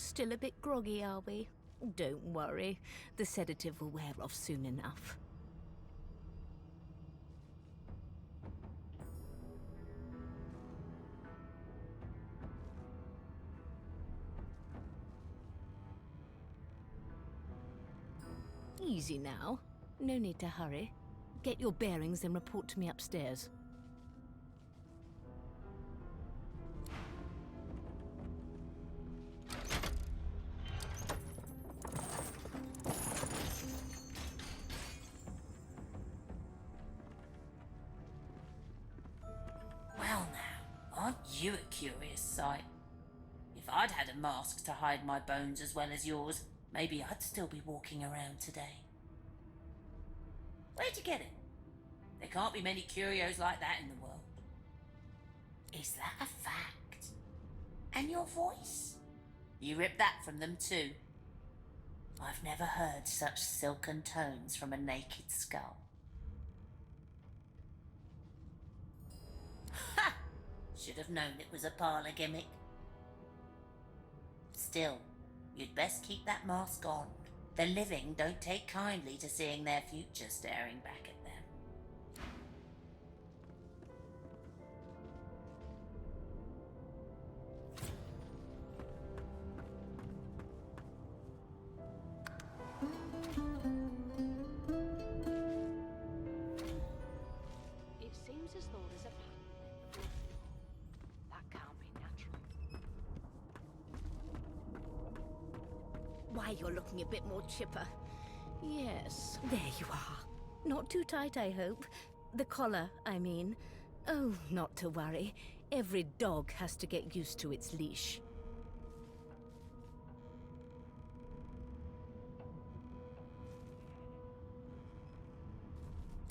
Still a bit groggy, are we? Don't worry. The sedative will wear off soon enough. Easy now. No need to hurry. Get your bearings and report to me upstairs. Well now, aren't you a curious sight? If I'd had a mask to hide my bones as well as yours, maybe I'd still be walking around today. Where'd you get it? There can't be many curios like that in the world. Is that a fact? And your voice? You ripped that from them too. I've never heard such silken tones from a naked skull. Ha! Should have known it was a parlour gimmick. Still, you'd best keep that mask on. The living don't take kindly to seeing their future staring back at them. It seems as though there's a pattern in the floor. That can't be natural. Why, you're looking a bit more chipper. Yes, there you are. Not too tight, I hope. The collar, I mean. Oh, not to worry. Every dog has to get used to its leash.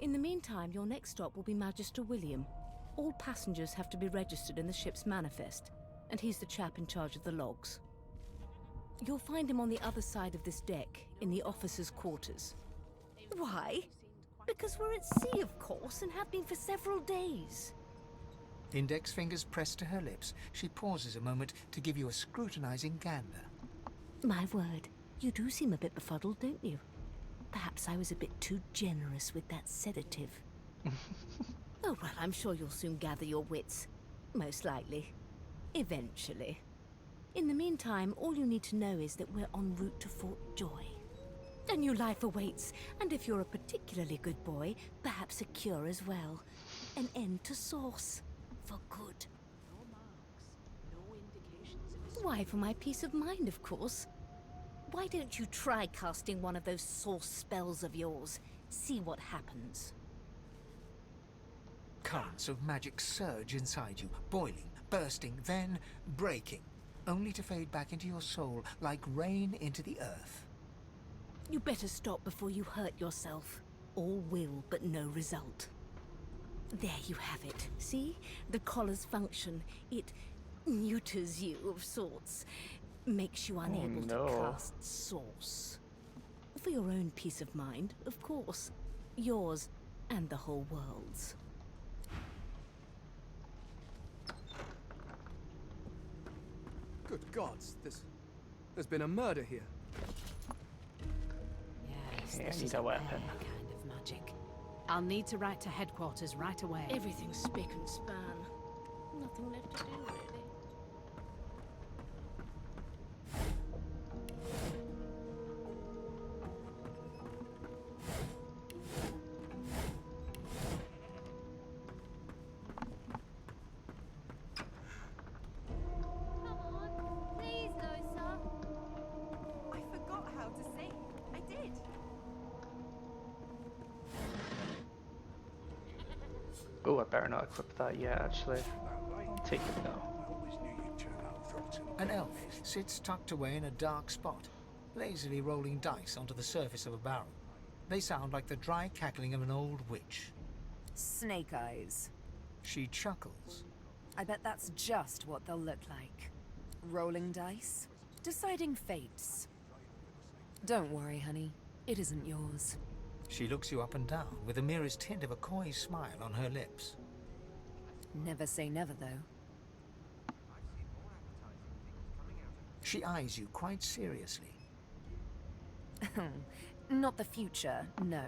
In the meantime, your next stop will be Magister William. All passengers have to be registered in the ship's manifest, and he's the chap in charge of the logs. You'll find him on the other side of this deck, in the officers' quarters. Why? Because we're at sea, of course, and have been for several days. Index fingers pressed to her lips, she pauses a moment to give you a scrutinizing gander. My word, you do seem a bit befuddled, don't you? Perhaps I was a bit too generous with that sedative. Oh, well, I'm sure you'll soon gather your wits. Most likely. Eventually. In the meantime, all you need to know is that we're en route to Fort Joy. A new life awaits, and if you're a particularly good boy, perhaps a cure as well. An end to Sauce. For good. No marks, no indications of his... Why, for my peace of mind, of course. Why don't you try casting one of those Sauce spells of yours? See what happens. Currents of magic surge inside you, boiling, bursting, then breaking, only to fade back into your soul like rain into the earth. You better stop before you hurt yourself. All will, but no result. There you have it. See? The collar's function. It neuters you of sorts. Makes you unable to cast Sauce. For your own peace of mind, of course. Yours and the whole world's. Good gods, there's been a murder here. Yes, Yeah, this need is a a weapon. rare kind of magic. I'll need to write to headquarters right away. Everything's spick and span. Nothing left to do, really. Come on, please, Losa. I forgot how to sing. I did. Oh, I better not equip that yet, actually. I'll take it though. An elf sits tucked away in a dark spot, lazily rolling dice onto the surface of a barrel. They sound like the dry cackling of an old witch. Snake eyes. She chuckles. I bet that's just what they'll look like. Rolling dice. Deciding fates. Don't worry, honey. It isn't yours. She looks you up and down with the merest hint of a coy smile on her lips. Never say never, though. She eyes you quite seriously. Not the future, no,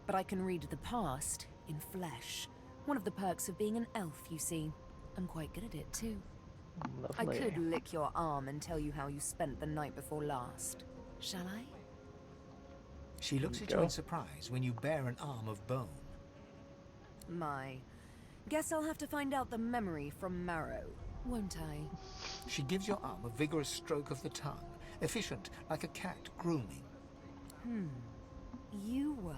but I can read the past in flesh. One of the perks of being an elf, you see. I'm quite good at it, too. I Lovely. could lick your arm and tell you how you spent the night before last. Shall I? She looks at you in surprise when you bear an arm of bone. My. Guess I'll have to find out the memory from Marrow, won't I? She gives your arm a vigorous stroke of the tongue, efficient like a cat grooming. You were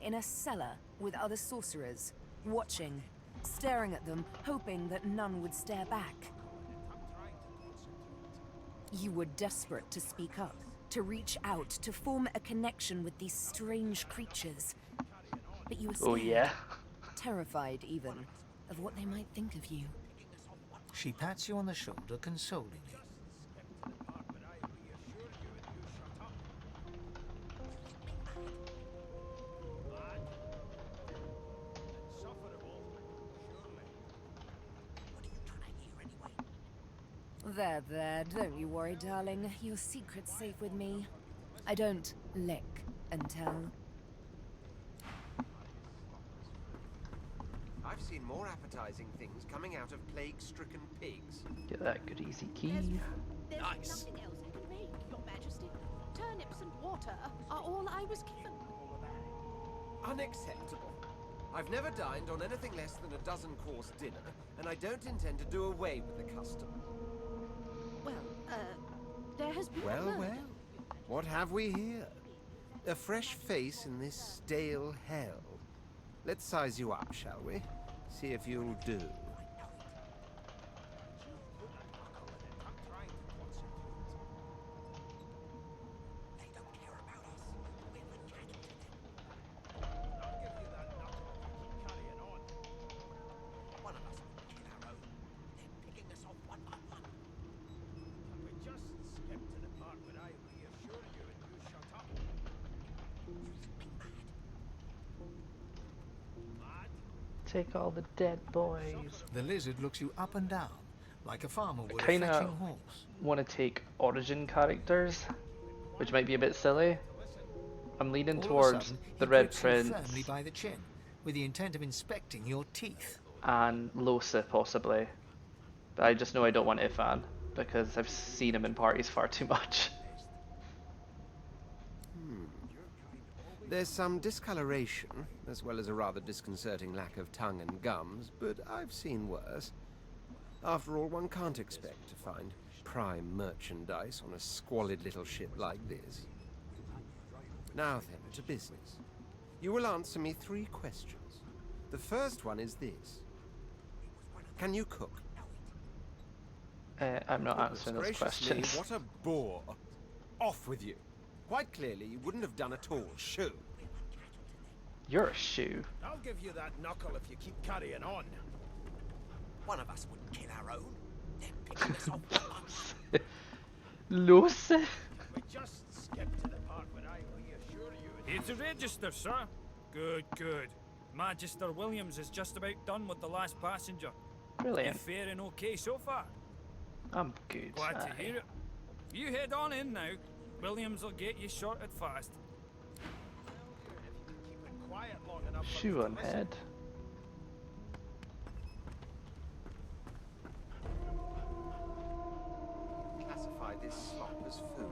in a cellar with other sorcerers, watching, staring at them, hoping that none would stare back. You were desperate to speak up, to reach out, to form a connection with these strange creatures. But you were scared, Oh yeah. terrified even, of what they might think of you. She pats you on the shoulder consolingly. There, don't you worry, darling. Your secret's safe with me. I don't lick and tell. I've seen more appetizing things coming out of plague-stricken pigs. Get that good easy key. There's Nice. nothing else I can make, Your Majesty. Turnips and water are all I was given. Unacceptable. I've never dined on anything less than a dozen-course dinner, and I don't intend to do away with the custom. Well, there has been a Well, murder. well. What have we here? A fresh face in this stale hell. Let's size you up, shall we? See if you'll do. Take all the dead boys. The lizard looks you up and down, like a farmer would a Kinda fetching horse. want to take origin characters, which might be a bit silly. I'm leaning All of a towards sudden, the he Red grips you Prince firmly by the chin, with the intent of inspecting your teeth. and Losa possibly. But I just know I don't want Ifan because I've seen him in parties far too much. There's some discoloration, as well as a rather disconcerting lack of tongue and gums, but I've seen worse. After all, one can't expect to find prime merchandise on a squalid little ship like this. Now then, to business. You will answer me 3 questions. The first one is this. Can you cook? I'm not answering those Gracious me, questions. what a bore. Off with you. Quite clearly, you wouldn't have done at all. Shoo. You're a shoe. I'll give you that knuckle if you keep carrying on. One of us wouldn't kill our own. They're picking us off one by one. Losa? We just skipped to the part where I reassure you... Here to register, sir. Good, good. Magister Williams is just about done with the last passenger. Brilliant. You faring okay so far? I'm good. Glad to aye. hear it. You head on in now. Williams will get you sorted fast. Shoe on head. Classify this slop as food.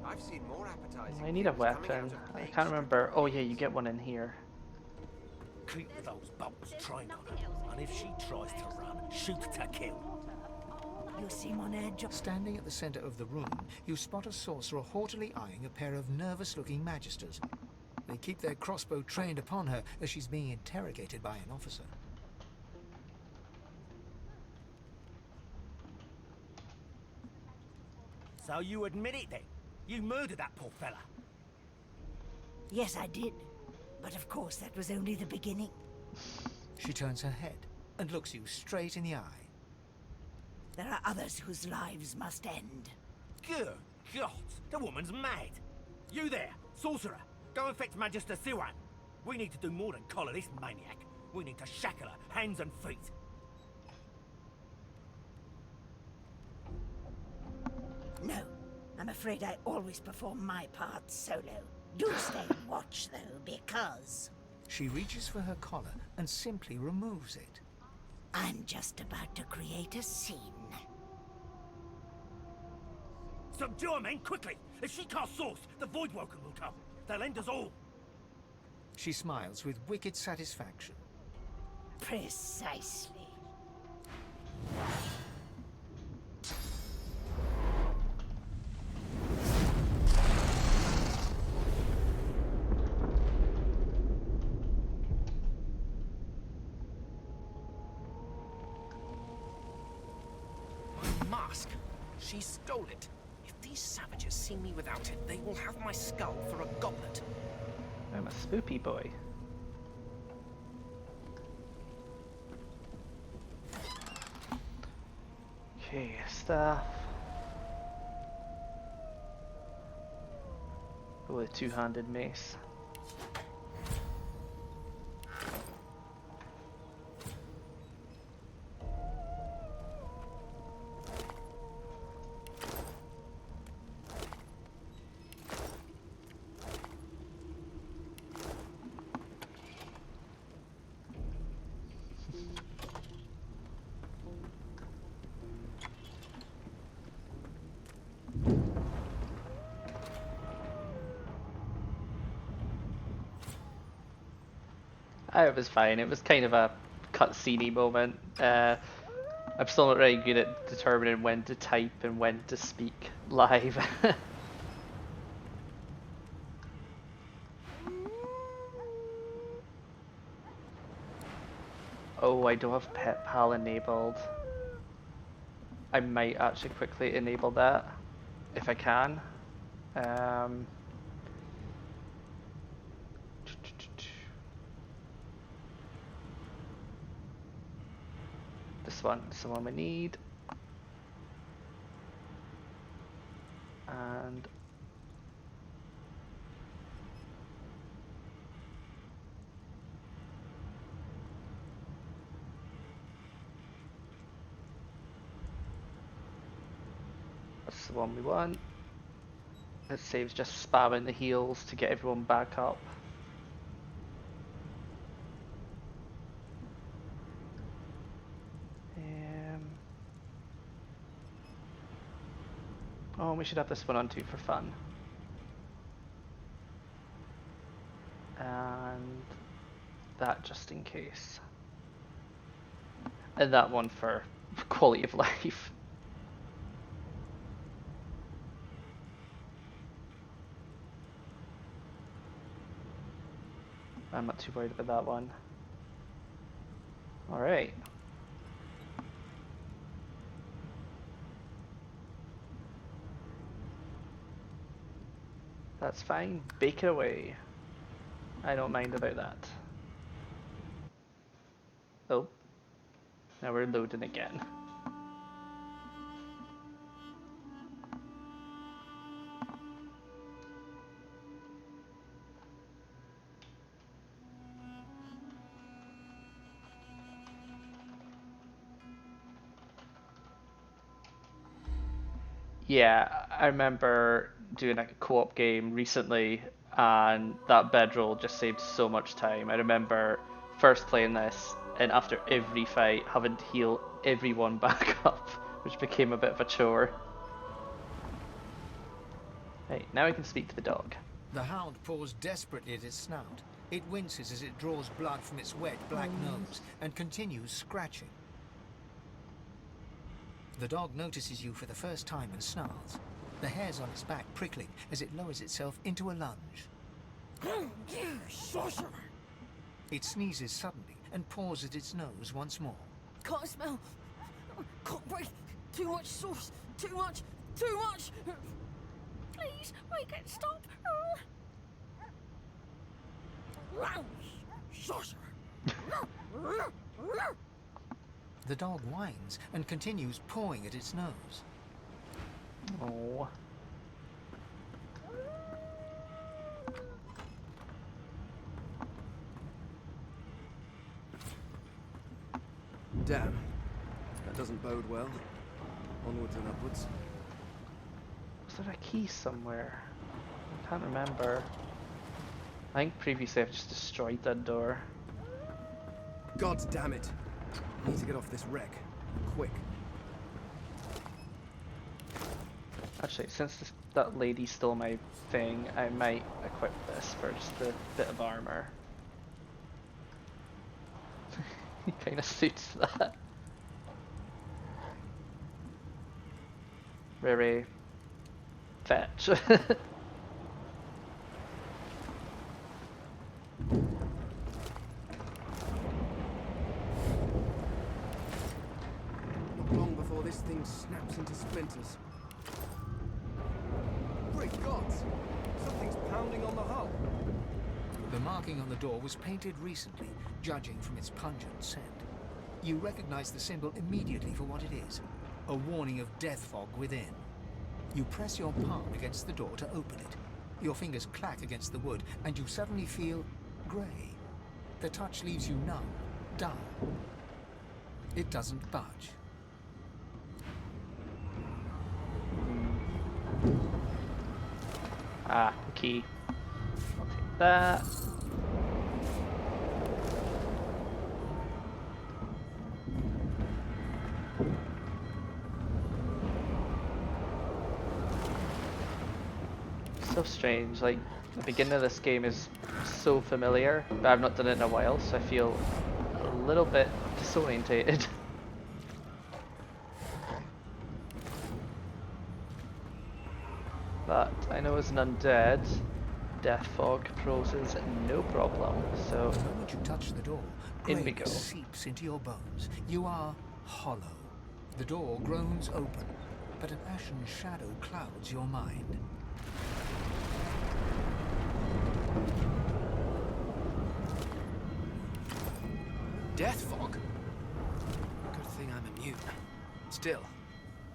I've seen more appetizing. I need a things coming out weapon. of I plague can't remember. Oh yeah, you get one in here. Keep those bolts trained on her, and if she tries to run, shoot to kill. You seem on edge. Standing at the center of the room, you spot a sorcerer haughtily eyeing a pair of nervous-looking magisters. They keep their crossbow trained upon her as she's being interrogated by an officer. So you admit it then? You murdered that poor fella? Yes, I did. But of course, that was only the beginning. She turns her head and looks you straight in the eye. There are others whose lives must end. Good God, the woman's mad. You there, sorcerer, go and fetch Magister Siwan. We need to do more than collar this maniac. We need to shackle her, hands and feet. I'm afraid I always perform my part solo. Do stay and watch, though, because She reaches for her collar and simply removes it. I'm just about to create a scene. Subdue her, men, quickly! If she casts Source, the Voidwoken will come. They'll end us all. She smiles with wicked satisfaction. Precisely. My mask. She stole it. If these savages see me without it, they will have my skull for a goblet. I'm a spoopy boy. Okay, staff. Oh, the two-handed mace. It was fine. It was kind of a cutscene-y moment. I'm still not very good at determining when to type and when to speak live. Oh, I don't have Pet Pal enabled. I might actually quickly enable that if I can. This one's the one we need. And that's the one we want. It saves just spamming the heals to get everyone back up. Oh, we should have this one on too for fun. And that just in case. And that one for quality of life. I'm not too worried about that one. Alright. That's fine. Bake it away. I don't mind about that. Oh. Now we're loading again. Yeah, I remember doing a co-op game recently and that bedroll just saved so much time. I remember first playing this and after every fight having to heal everyone back up, which became a bit of a chore. Right, now I can speak to the dog. The hound paws desperately at its snout. It winces as it draws blood from its wet black nose and continues scratching. The dog notices you for the first time and snarls. The hairs on its back prickling as it lowers itself into a lunge. Sorcerer! It sneezes suddenly and paws at its nose once more. Can't smell. Can't breathe. Too much sauce. Too much. Too much. Please, make it stop. Sorcerer! The dog whines and continues pawing at its nose. Oh. Damn. That doesn't bode well. Onwards and upwards. there a key somewhere? I can't remember. I think previously I've just destroyed that door. God damn it. I need to get off this wreck. Quick. Actually, since that lady stole my thing, I might equip this for just a bit of armor. He kind of suits that. Very fetch. Not long before this thing snaps into splinters. Great gods! Something's pounding on the hull. The marking on the door was painted recently, judging from its pungent scent. You recognize the symbol immediately for what it is, a warning of death fog within. You press your palm against the door to open it. Your fingers clack against the wood, and you suddenly feel grey. The touch leaves you numb, dull. It doesn't budge. Ah, the key. I'll take that. So strange, like the beginning of this game is so familiar, but I've not done it in a while, so I feel a little bit disorientated. But I know as an undead, death fog poses no problem, so The moment you touch the door, in we go. grayness seeps into your bones. You are hollow. The door groans open, but an ashen shadow clouds your mind. Death fog? Good thing I'm immune. Still,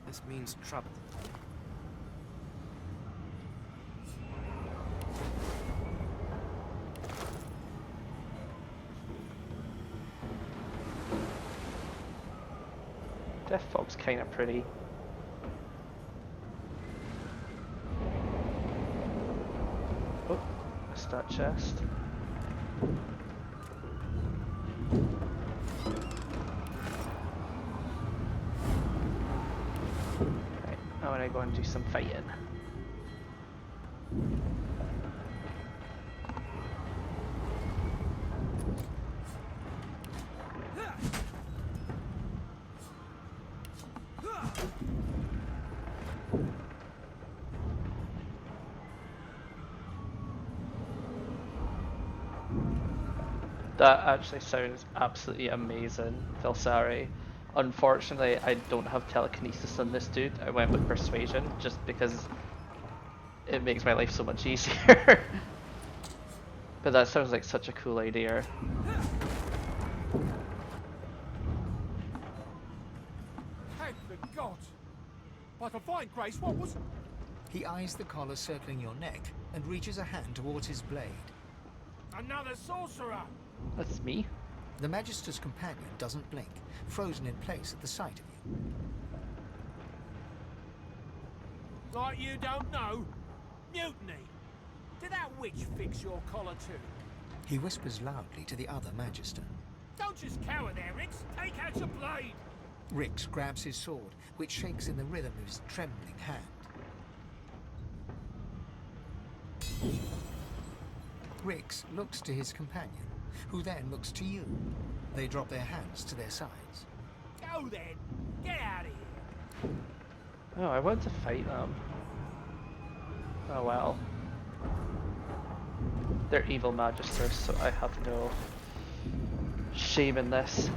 this means trouble. Death fog's kinda pretty. Oh, missed that chest. Right, now when I go and do some fighting. That actually sounds absolutely amazing, Vilsari. Unfortunately, I don't have telekinesis on this dude. I went with persuasion just because it makes my life so much easier. But that sounds like such a cool idea. Thank the gods! But a fine grace, what was... He eyes the collar circling your neck and reaches a hand towards his blade. Another sorcerer! That's me. The Magister's companion doesn't blink, frozen in place at the sight of you. Like you don't know? Mutiny! Did that witch fix your collar too? He whispers loudly to the other Magister. Don't just cower there, Rix! Take out your blade! Rix grabs his sword, which shakes in the rhythm of his trembling hand. Rix looks to his companion, who then looks to you. They drop their hands to their sides. Go then! Get out of here! Oh, I want to fight them. Oh well. They're evil magisters, so I have no shame in this.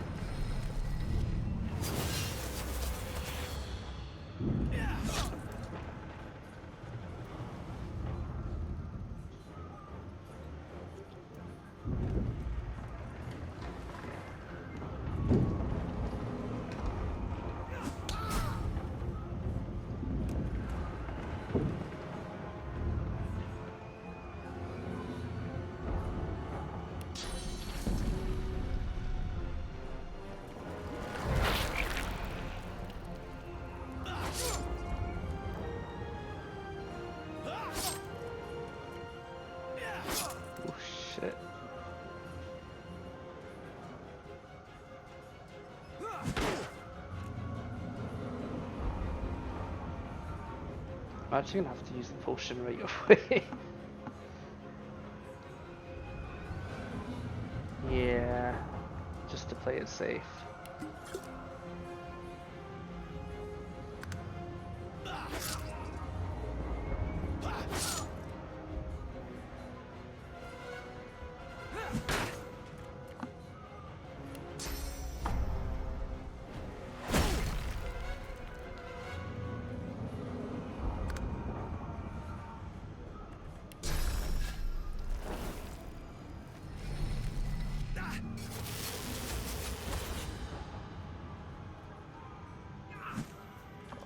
I'm actually gonna have to use the potion right away. Yeah, just to play it safe.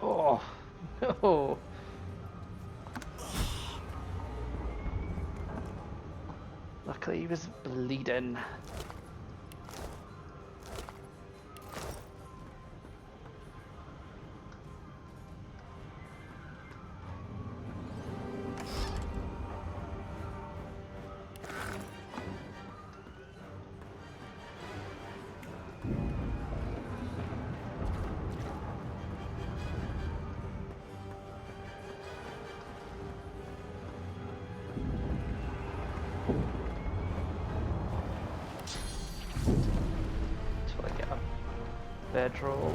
Oh, no. Luckily he was bleeding. Until I get a bedroll.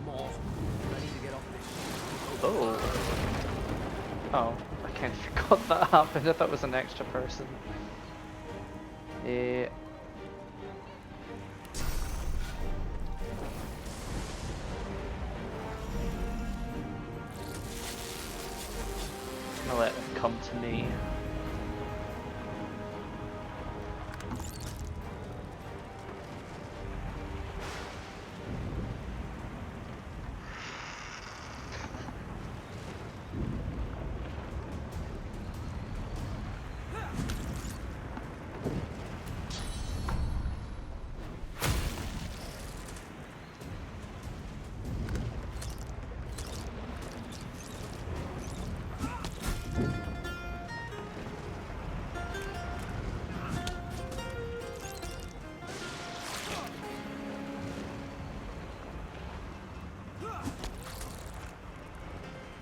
More. I need to get off this. Oh. Oh, I kind of forgot that happened. I thought it was an extra person. I'll let it come to me.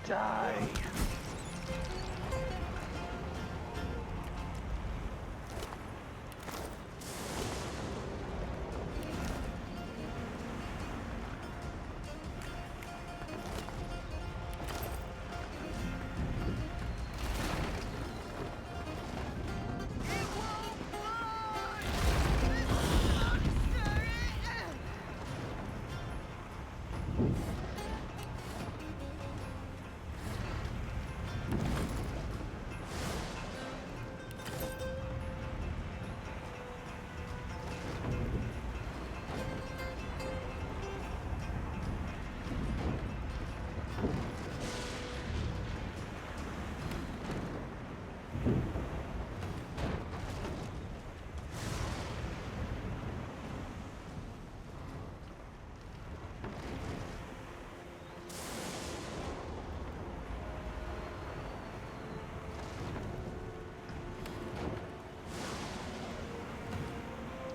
Die.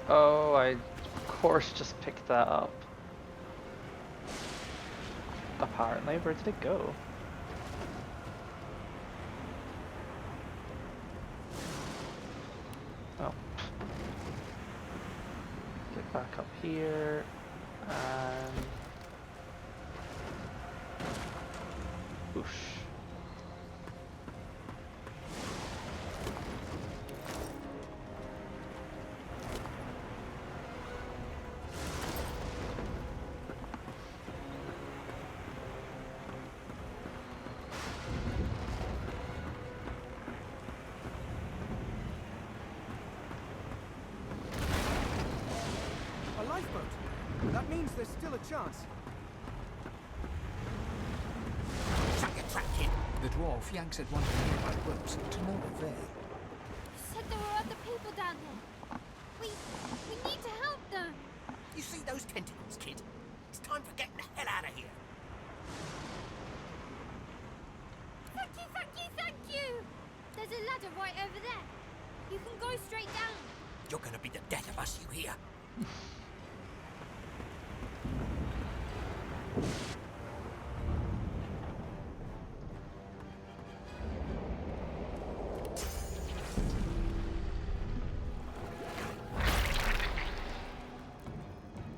Oh, I of course just picked that up. Apparently, where did it go? Oh. Get back up here, and... Whoosh. A lifeboat. That means there's still a chance. Shut your trap, kid. The dwarf yanks at one of the nearby ropes to no avail. You said there were other people down here. We need to help them. You see those tentacles, kid? It's time for getting the hell out of here. you, thank you, thank you! There's a ladder right over there. You can go straight down. You're gonna be the death of us, you hear?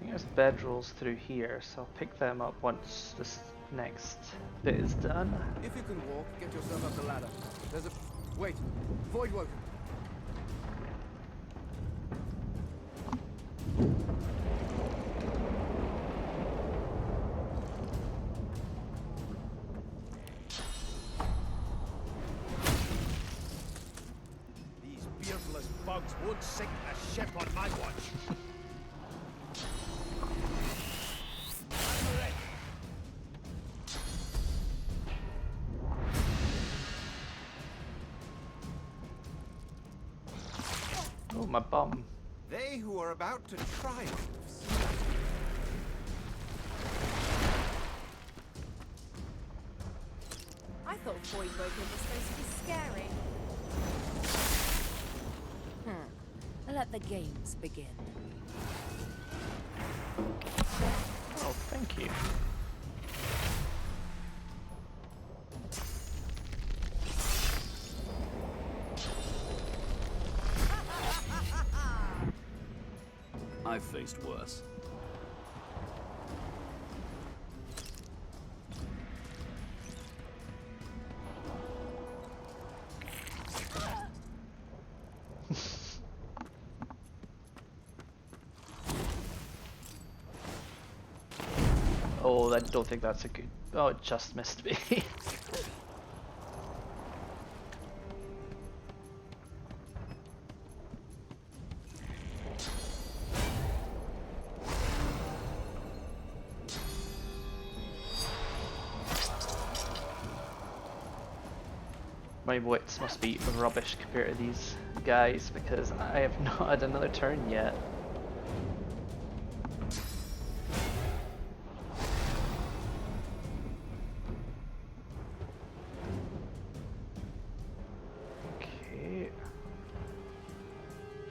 There's bedrolls through here, so I'll pick them up once this next bit is done. If you can walk, get yourself up the ladder. There's a... Wait. Voidwoken. These beardless bugs won't sink a ship on my watch. Oh, my bum. They who are about to triumph. I thought Voidwoken was supposed to be scary. Let the games begin. Oh, thank you. I've faced worse. Oh, I don't think that's a good... Oh, it just missed me. My wits must be rubbish compared to these guys because I have not had another turn yet. Okay.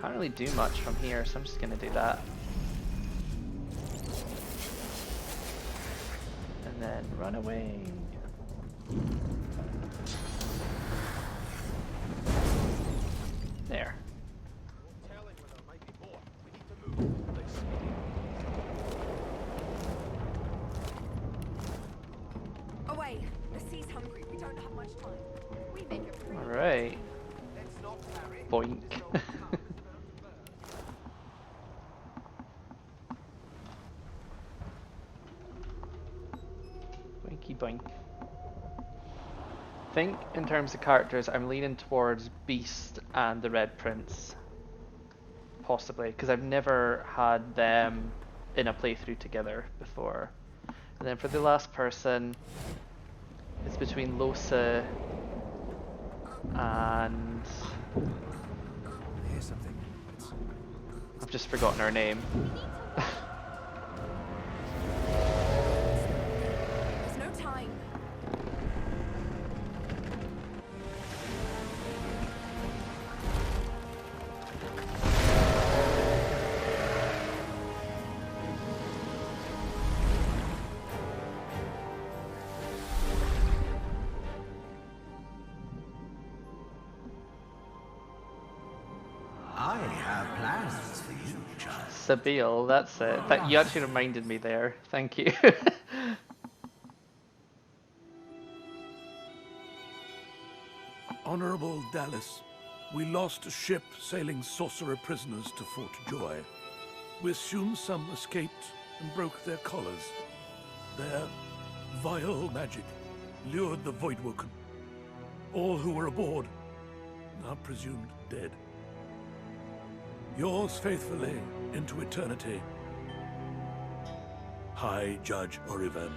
Can't really do much from here, so I'm just gonna do that. And then run away. There. Away! The sea's hungry. We don't have much time. We make it pretty. All right. Boink. Boinky boink. I think in terms of characters, I'm leaning towards Beast and the Red Prince, possibly, because I've never had them in a playthrough together before. And then for the last person, it's between Losa and Here's something. I've just forgotten her name. There's no time. I have plans for you, child. Sabil, that's it. That you actually reminded me there. Thank you. Honorable Dallas, we lost a ship sailing sorcerer prisoners to Fort Joy. We assume some escaped and broke their collars. Their vile magic lured the Voidwoken. All who were aboard are presumed dead. Yours faithfully into eternity, High Judge Oriven.